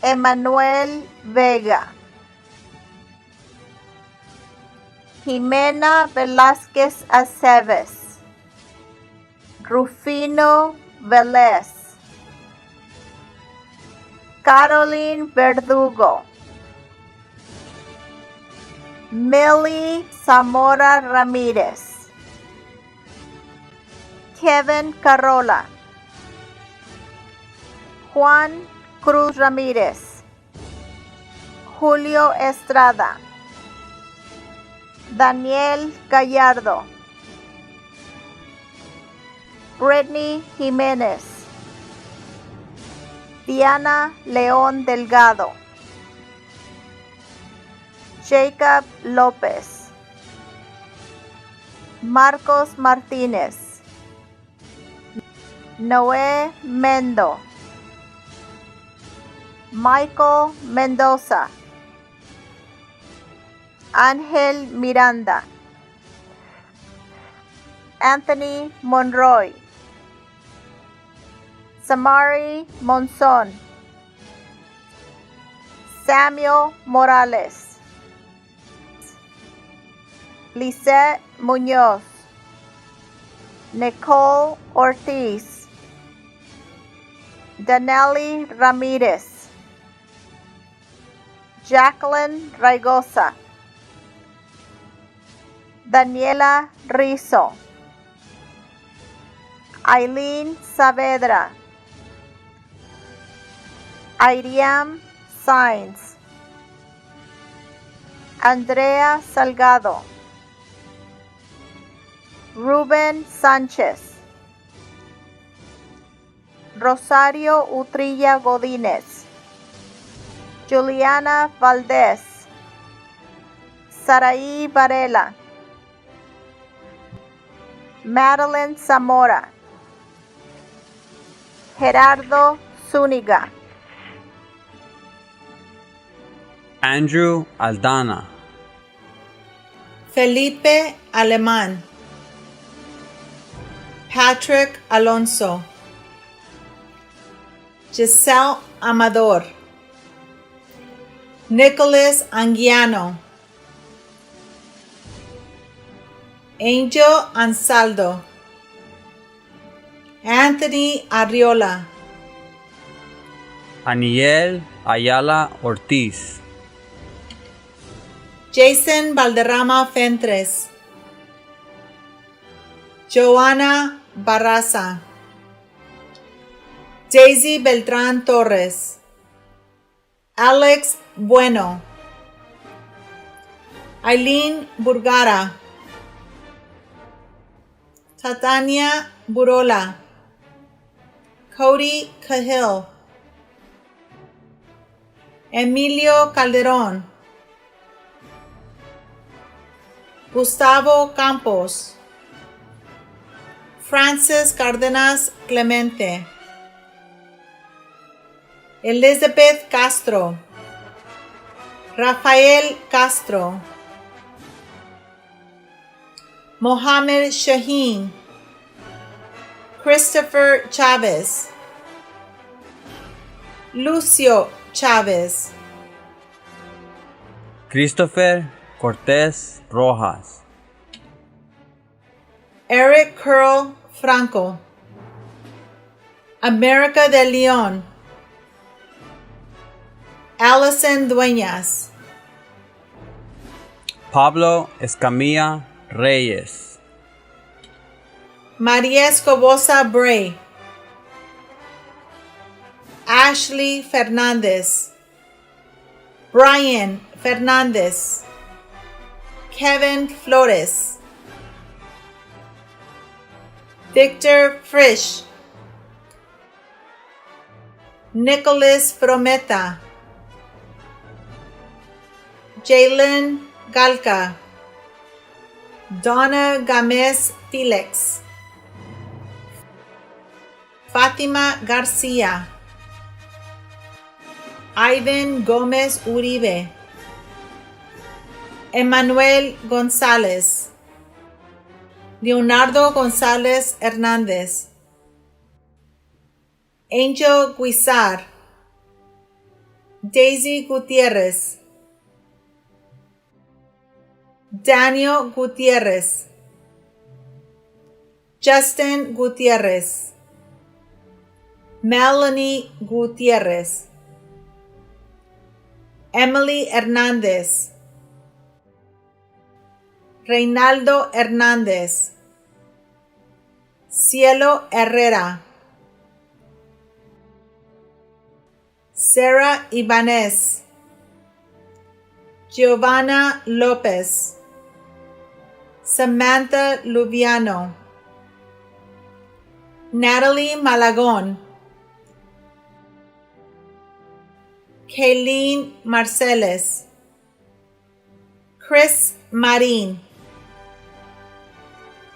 Emanuel Vega, Jimena Velázquez Aceves, Rufino Vélez, Caroline Verdugo, Millie Zamora Ramírez, Kevin Carola, Juan Cruz Ramírez, Julio Estrada, Daniel Gallardo, Brittany Jiménez, Diana León Delgado, Jacob López, Marcos Martínez, Noé Mendo, Michael Mendoza, Ángel Miranda, Anthony Monroy, Samari Monzon, Samuel Morales, Lisette Muñoz, Nicole Ortiz, Danelli Ramirez, Jacqueline Raigosa, Daniela Rizzo, Eileen Saavedra, Iriam Sainz, Andrea Salgado, Ruben Sánchez, Rosario Utrilla Godínez, Juliana Valdés, Saraí Varela, Madeline Zamora, Gerardo Zúñiga, Andrew Aldana, Felipe Alemán, Patrick Alonso, Giselle Amador, Nicholas Anguiano, Angel Ansaldo, Anthony Arriola, Aniel Ayala Ortiz, Jason Valderrama Fentres, Joana Barraza, Daisy Beltrán Torres, Alex Bueno, Aileen Burgara, Tatania Burola, Cody Cahill, Emilio Calderón, Gustavo Campos, Francis Cárdenas Clemente, Elizabeth Castro, Rafael Castro, Mohammed Shaheen, Christopher Chavez, Lucio Chavez, Christopher Cortés Rojas, Eric Curl Franco, America de Leon, Allison Dueñas, Pablo Escamilla Reyes, María Escobosa Bray, Ashley Fernández, Brian Fernández, Kevin Flores, Victor Frisch, Nicholas Frometa, Jalen Galca, Donna Gamez Felix, Fátima García, Ivan Gómez Uribe, Emanuel González, Leonardo González Hernández, Angel Guizar, Daisy Gutiérrez, Daniel Gutiérrez, Justin Gutiérrez, Melanie Gutiérrez, Emily Hernández, Reinaldo Hernández, Cielo Herrera, Sarah Ibanez, Giovanna López, Samantha Lubiano, Natalie Malagón, Kayleen Marceles, Chris Marín,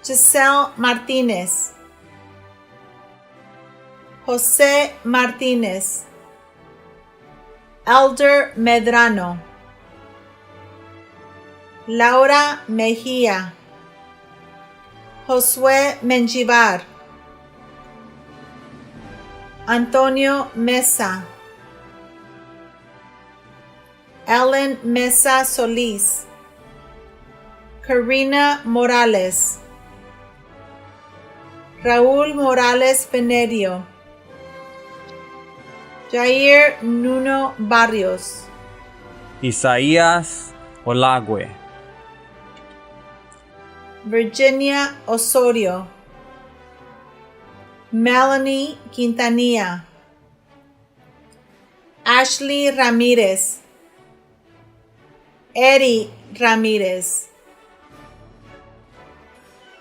Giselle Martínez, José Martínez, Elder Medrano, Laura Mejía, Josué Menjivar, Antonio Mesa, Ellen Mesa Solís, Karina Morales, Raúl Morales Venerio, Jair Nuno Barrios, Isaías Olagüe, Virginia Osorio, Melanie Quintanilla, Ashley Ramírez, Eddie Ramírez,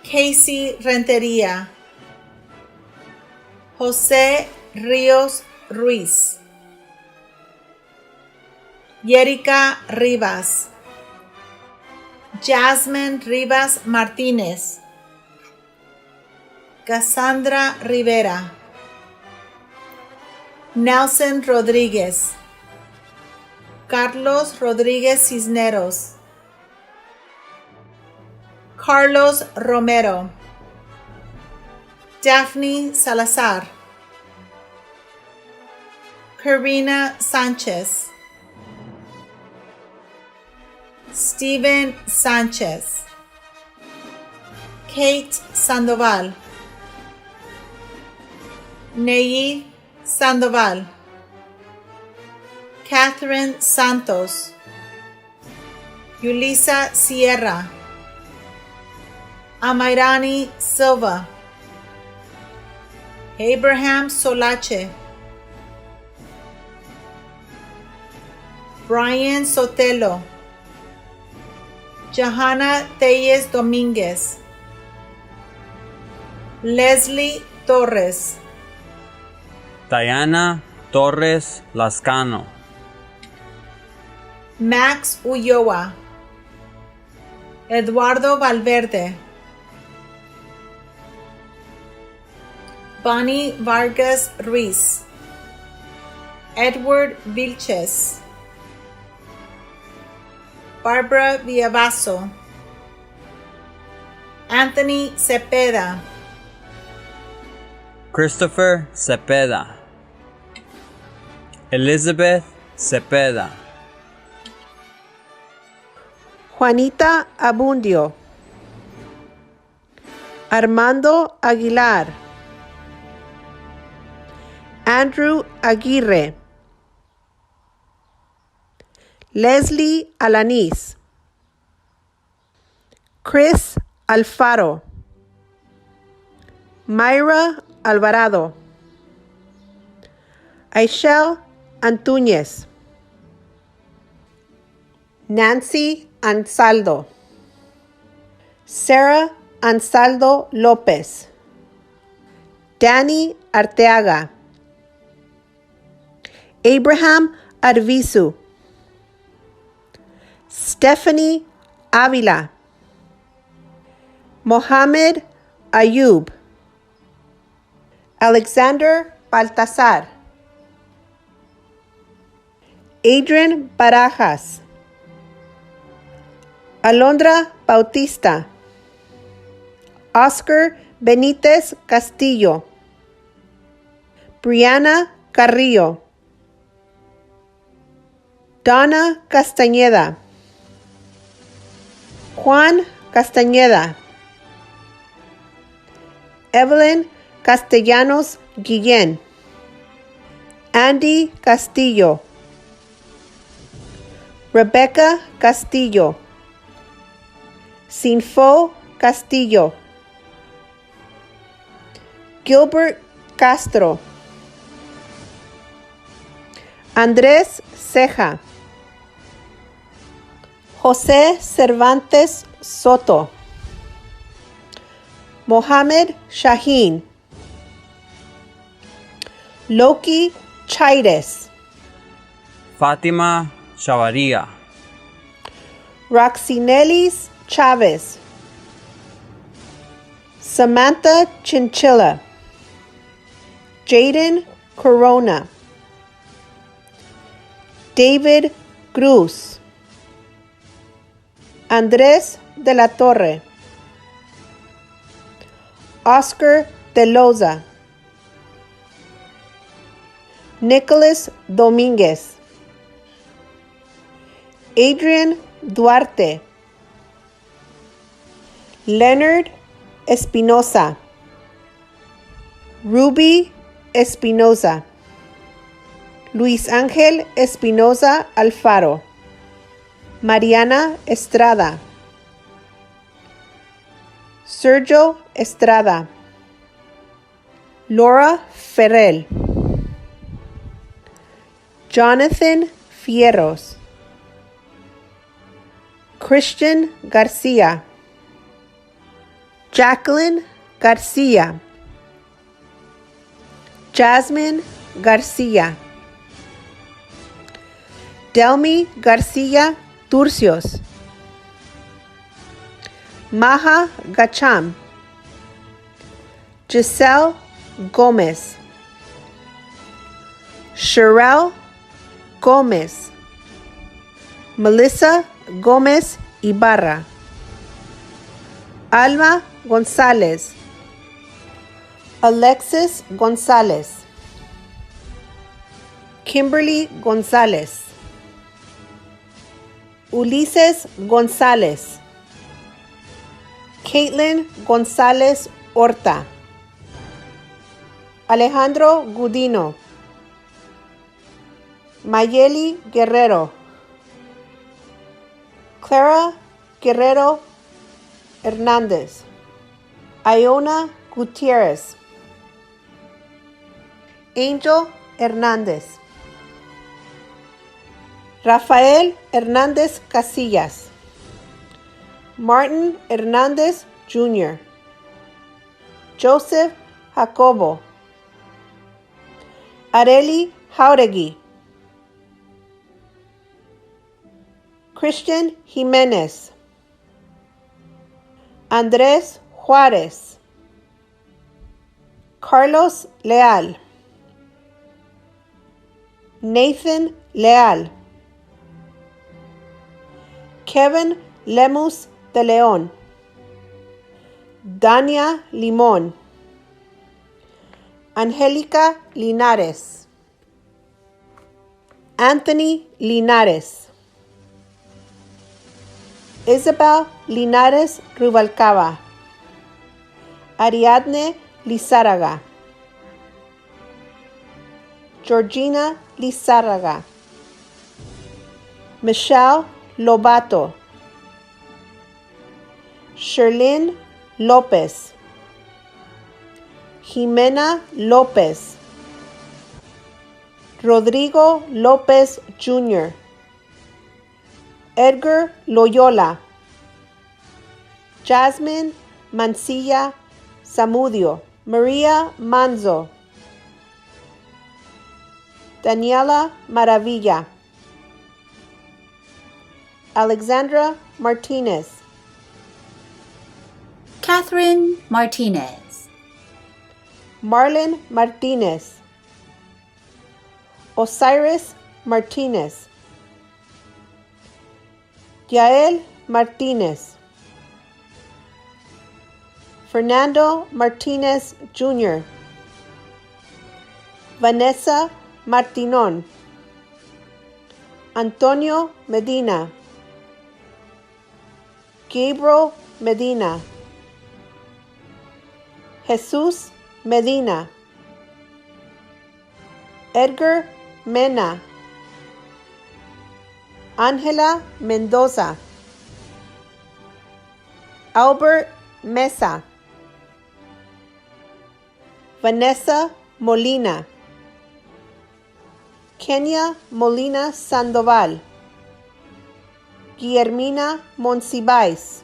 Casey Rentería, José Ríos Ruiz, Yerica Rivas, Jasmine Rivas Martínez, Cassandra Rivera, Nelson Rodríguez, Carlos Rodríguez Cisneros, Carlos Romero, Daphne Salazar, Karina Sánchez, Steven Sánchez, Kate Sandoval, Neyi Sandoval, Catherine Santos, Yulisa Sierra, Amairani Silva, Abraham Solache, Brian Sotelo, Johanna Telles Domínguez, Leslie Torres, Diana Torres Lascano, Max Ulloa, Eduardo Valverde, Bonnie Vargas Ruiz, Edward Vilches, Barbara Villavaso, Anthony Cepeda, Christopher Cepeda, Elizabeth Cepeda, Juanita Abundio, Armando Aguilar, Andrew Aguirre, Leslie Alanis, Chris Alfaro, Myra Alvarado, Aishel Antuñez, Nancy Ansaldo, Sarah Ansaldo López, Danny Arteaga, Abraham Arvizu, Stephanie Avila, Mohamed Ayub, Alexander Baltazar, Adrian Barajas, Alondra Bautista, Oscar Benítez Castillo, Brianna Carrillo, Donna Castañeda, Juan Castañeda, Evelyn Castellanos Guillén, Andy Castillo, Rebecca Castillo, Sinfo Castillo, Gilbert Castro, Andrés Ceja, José Cervantes Soto, Mohamed Shaheen, Loki Chaides, Fátima Chavarría, Roxinelis Chavez, Samantha Chinchilla, Jaden Corona, David Cruz, Andrés de la Torre, Oscar de Loza, Nicholas Domínguez, Adrian Duarte, Leonard Espinosa, Ruby Espinosa, Luis Ángel Espinosa Alfaro, Mariana Estrada, Sergio Estrada, Laura Ferrell, Jonathan Fierros, Christian Garcia, Jacqueline Garcia, Jasmine Garcia, Delmi Garcia Turcios, Maha Gacham, Giselle Gomez, Sherelle Gomez, Melissa Gomez Ibarra, Alma González, Alexis González, Kimberly González, Ulises González, Caitlin González Horta, Alejandro Gudino, Mayeli Guerrero, Clara Guerrero Hernández, Iona Gutierrez, Angel Hernández, Rafael Hernández Casillas, Martin Hernández Jr., Joseph Jacobo, Areli Jauregui, Christian Jiménez, Andrés Juárez, Carlos Leal, Nathan Leal, Kevin Lemus de León, Dania Limón, Angélica Linares, Anthony Linares, Isabel Linares Rubalcaba, Ariadne Lizárraga, Georgina Lizárraga, Michelle Lobato, Sherlyn López, Jimena López, Rodrigo López Jr., Edgar Loyola, Jasmine Mancilla Zamudio, María Manzo, Daniela Maravilla, Alexandra Martinez, Catherine Martinez, Marlon Martinez, Osiris Martinez, Yael Martinez, Fernando Martinez Jr., Vanessa Martinón, Antonio Medina, Gabriel Medina, Jesús Medina, Edgar Mena, Ángela Mendoza, Albert Mesa, Vanessa Molina, Kenia Molina Sandoval, Guillermina Monsiváis,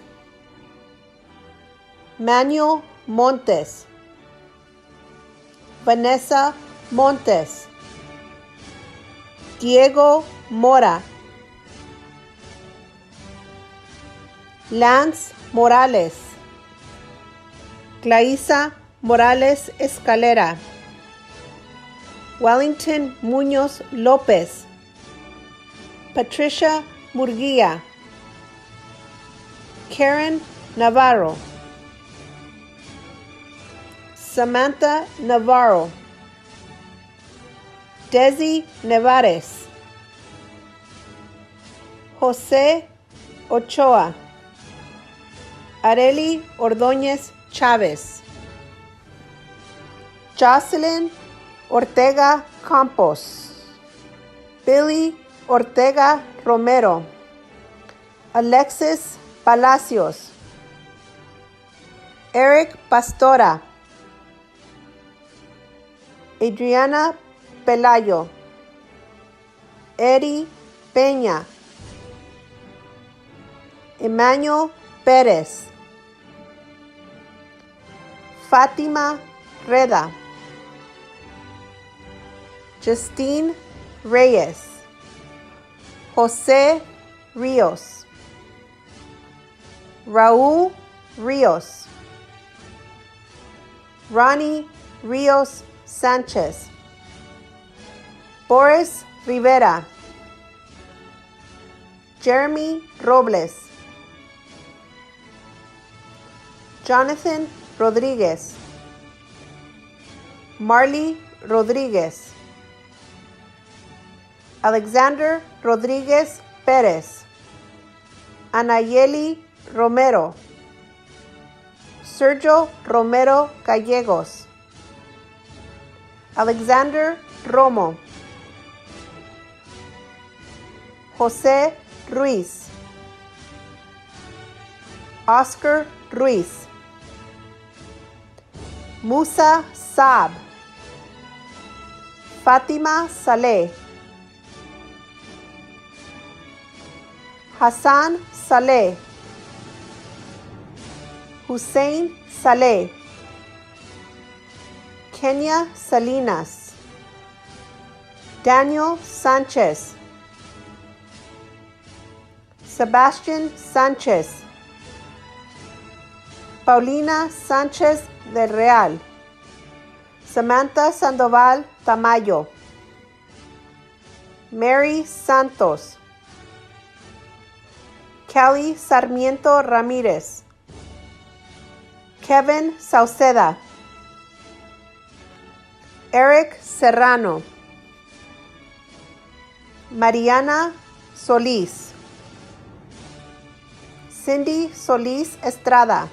Manuel Montes, Vanessa Montes, Diego Mora, Lance Morales, Claisa Morales Escalera, Wellington Muñoz López, Patricia Murguía, Karen Navarro, Samantha Navarro, Desi Nevares, Jose Ochoa, Areli Ordóñez Chávez, Jocelyn Ortega Campos, Billy Ortega Romero, Alexis Palacios, Eric Pastora, Adriana Pelayo, Eddie Peña, Emmanuel Pérez, Fátima Reda, Justine Reyes, José Ríos, Raúl Ríos, Ronnie Ríos Sánchez, Boris Rivera, Jeremy Robles, Jonathan Rodríguez, Marley Rodríguez, Alexander Rodríguez Pérez, Anayeli Romero, Sergio Romero Gallegos, Alexander Romo, José Ruiz, Oscar Ruiz, Musa Saab, Fátima Saleh, Hassan Saleh, Hussein Saleh, Kenya Salinas, Daniel Sanchez, Sebastian Sánchez, Paulina Sánchez del Real, Samantha Sandoval Tamayo, Mary Santos, Kelly Sarmiento Ramírez, Kevin Sauceda, Eric Serrano, Mariana Solís, Cindy Solís Estrada,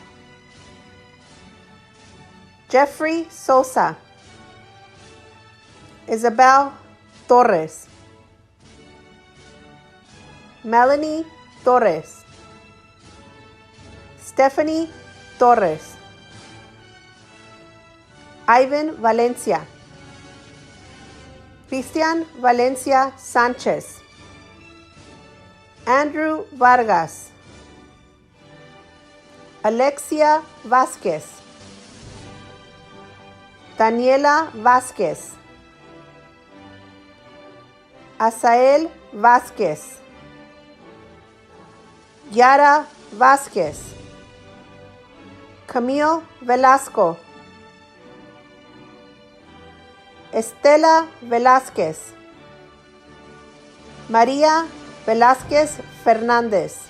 Jeffrey Sosa, Isabel Torres, Melanie Torres, Stephanie Torres, Ivan Valencia, Cristian Valencia Sánchez, Andrew Vargas, Alexia Vázquez, Daniela Vázquez, Asael Vázquez, Yara Vázquez, Camille Velasco, Estela Velázquez, María Velázquez Fernández,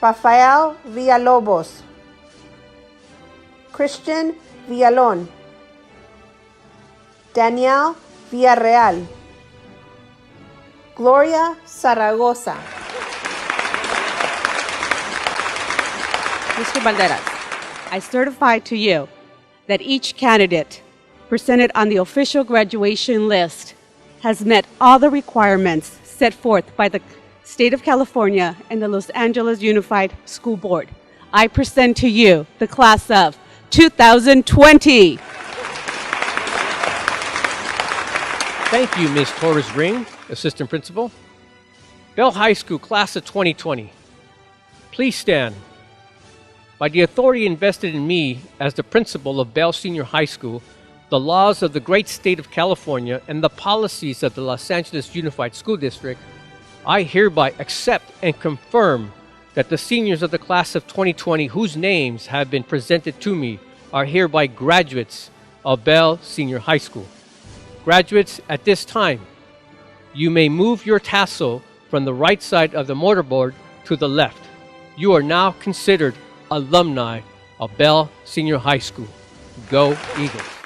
Rafael Villalobos, Christian Villalón, Daniel Villarreal, Gloria Zaragoza. Mr. Balderas, I certify to you that each candidate presented on the official graduation list has met all the requirements set forth by the State of California and the Los Angeles Unified School Board. I present to you the class of 2020. Thank you, Ms. Torres Ring, Assistant Principal. Bell High School, Class of 2020. Please stand. By the authority invested in me as the principal of Bell Senior High School, the laws of the great state of California, and the policies of the Los Angeles Unified School District, I hereby accept and confirm that the seniors of the class of 2020 whose names have been presented to me are hereby graduates of Bell Senior High School. Graduates, at this time, you may move your tassel from the right side of the mortarboard to the left. you are now considered alumni of Bell Senior High School. Go Eagles!